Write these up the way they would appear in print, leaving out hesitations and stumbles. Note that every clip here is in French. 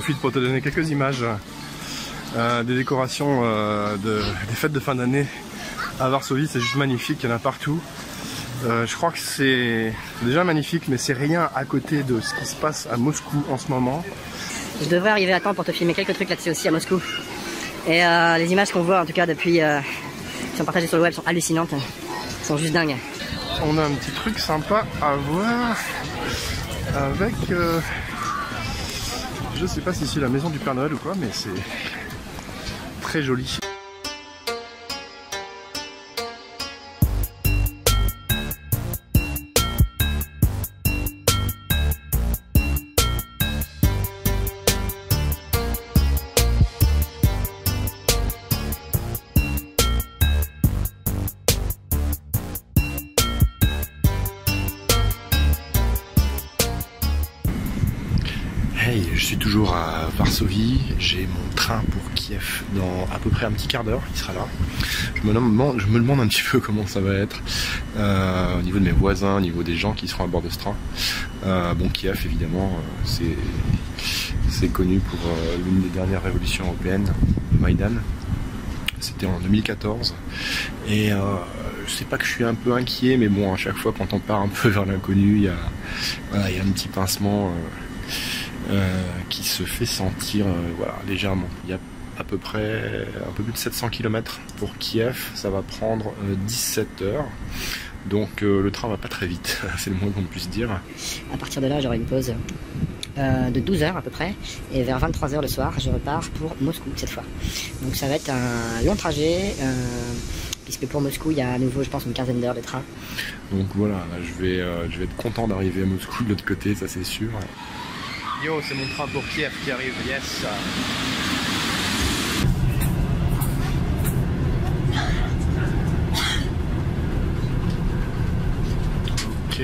profite pour te donner quelques images des décorations des fêtes de fin d'année à Varsovie. C'est juste magnifique, il y en a partout. Je crois que c'est déjà magnifique, mais c'est rien à côté de ce qui se passe à Moscou en ce moment. Je devrais arriver à temps pour te filmer quelques trucs là-dessus aussi à Moscou. Et les images qu'on voit en tout cas depuis, qui sont partagées sur le web sont hallucinantes, sont juste dingues. On a un petit truc sympa à voir avec, je sais pas si c'est la maison du Père Noël ou quoi, mais c'est très joli. Hey, je suis toujours à Varsovie, j'ai mon train pour Kiev dans à peu près un petit quart d'heure, il sera là. Je me demande un petit peu comment ça va être au niveau de mes voisins, au niveau des gens qui seront à bord de ce train. Bon, Kiev évidemment, c'est connu pour l'une des dernières révolutions européennes, Maïdan. C'était en 2014 et je sais pas que je suis un peu inquiet, mais bon, à chaque fois quand on part un peu vers l'inconnu, il y a un petit pincement qui se fait sentir voilà, légèrement. Il y a à peu près un peu plus de 700 km pour Kiev, ça va prendre 17 heures. Donc le train va pas très vite, c'est le moins qu'on puisse dire. À partir de là, j'aurai une pause de 12 heures à peu près, et vers 23 heures le soir, je repars pour Moscou cette fois. Donc ça va être un long trajet, puisque pour Moscou, il y a à nouveau, je pense, une quinzaine d'heures de train. Donc voilà, là, je vais être content d'arriver à Moscou de l'autre côté, ça c'est sûr. Yo, c'est mon train pour Kiev qui arrive, yes. Ok,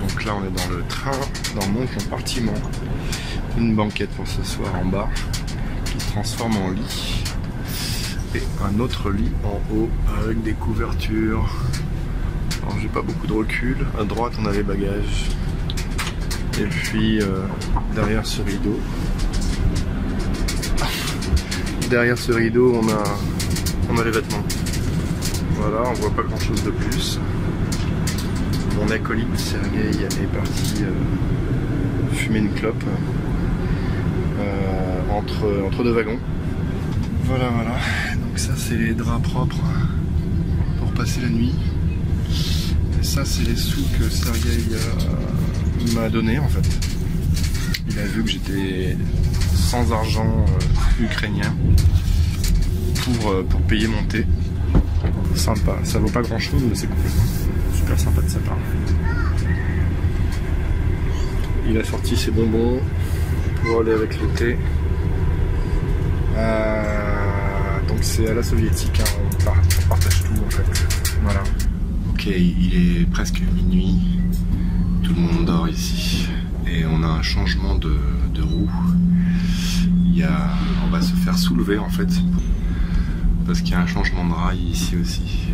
donc là on est dans le train, dans mon compartiment. Une banquette pour ce soir en bas, qui se transforme en lit. Et un autre lit en haut, avec des couvertures. Alors j'ai pas beaucoup de recul. À droite on a les bagages. Et puis derrière ce rideau, on a les vêtements. Voilà, on voit pas grand chose de plus. Mon acolyte Sergueï est parti fumer une clope entre deux wagons. Voilà, donc ça c'est les draps propres pour passer la nuit. Et ça c'est les sous que Sergueï m'a donné en fait. Il a vu que j'étais sans argent ukrainien pour payer mon thé. Sympa, ça vaut pas grand chose mais c'est cool. Super sympa de sa part. Il a sorti ses bonbons pour aller avec le thé. Donc c'est à la soviétique, hein. On partage tout en fait. Voilà. Ok, il est presque minuit. Tout le monde dort ici et on a un changement de roue. On va se faire soulever en fait parce qu'il y a un changement de rail ici aussi,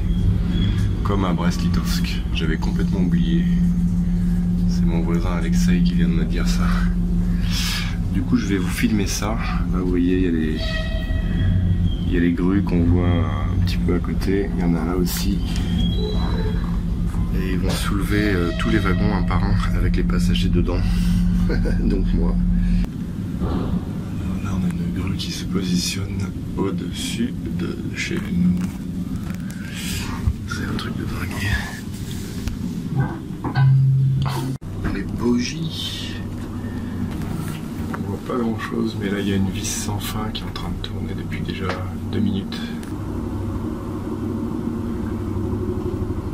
comme à Brest-Litovsk. J'avais complètement oublié. C'est mon voisin Alexei qui vient de me dire ça. Du coup je vais vous filmer ça. Là vous voyez il y a les grues qu'on voit un petit peu à côté. Il y en a là aussi. Et ils vont soulever tous les wagons un par un avec les passagers dedans. Donc moi. Là on a une grue qui se positionne au-dessus de chez nous. C'est un truc de dingue. Les bougies. On voit pas grand chose, mais là il y a une vis sans fin qui est en train de tourner depuis déjà 2 minutes.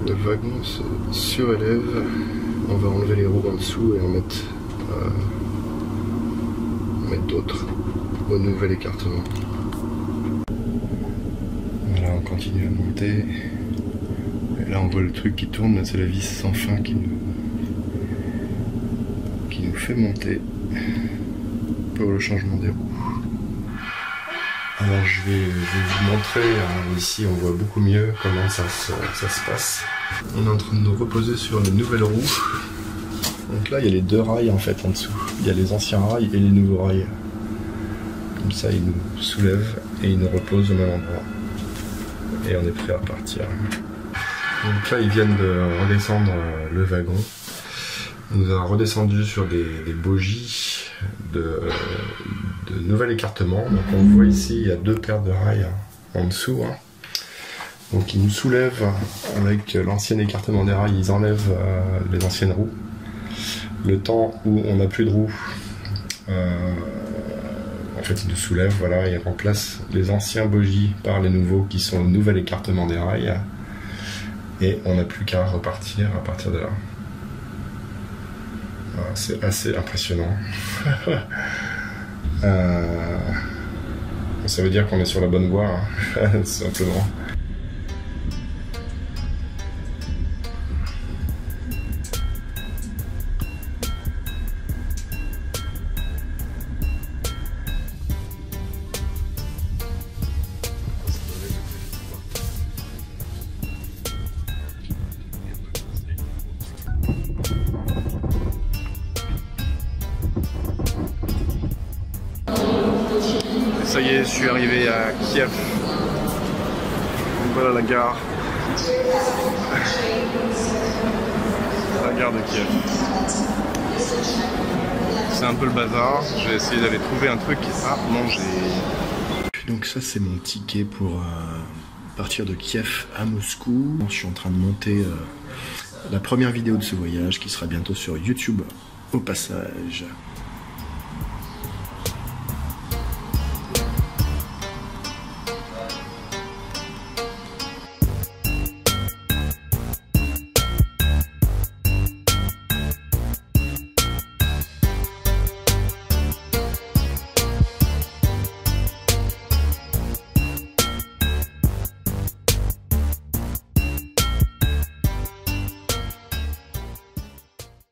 Le wagon se surélève, on va enlever les roues en dessous et en mettre d'autres au nouvel écartement. Voilà, on continue à monter. Et là on voit le truc qui tourne, c'est la vis sans fin qui nous fait monter pour le changement des roues. Alors je vais vous montrer, ici on voit beaucoup mieux comment ça se passe. On est en train de nous reposer sur les nouvelles roues. Donc là il y a les 2 rails en fait en dessous. Il y a les anciens rails et les nouveaux rails. Comme ça, il nous soulève et il nous repose au même endroit. Et on est prêt à partir. Donc là, ils viennent de redescendre le wagon. On nous a redescendu sur des bogies de nouvel écartement. Donc on voit ici, il y a 2 paires de rails en dessous. Donc ils nous soulèvent avec l'ancien écartement des rails, ils enlèvent les anciennes roues. Le temps où on n'a plus de roues, en fait ils nous soulèvent, voilà, ils remplacent les anciens bogies par les nouveaux qui sont le nouvel écartement des rails. Et on n'a plus qu'à repartir à partir de là. Voilà, c'est assez impressionnant. Ça veut dire qu'on est sur la bonne voie, simplement. Ça y est, je suis arrivé à Kiev. Voilà la gare. La gare de Kiev. C'est un peu le bazar. Je vais essayer d'aller trouver un truc à manger. Donc ça c'est mon ticket pour partir de Kiev à Moscou. Je suis en train de monter la première vidéo de ce voyage qui sera bientôt sur YouTube au passage.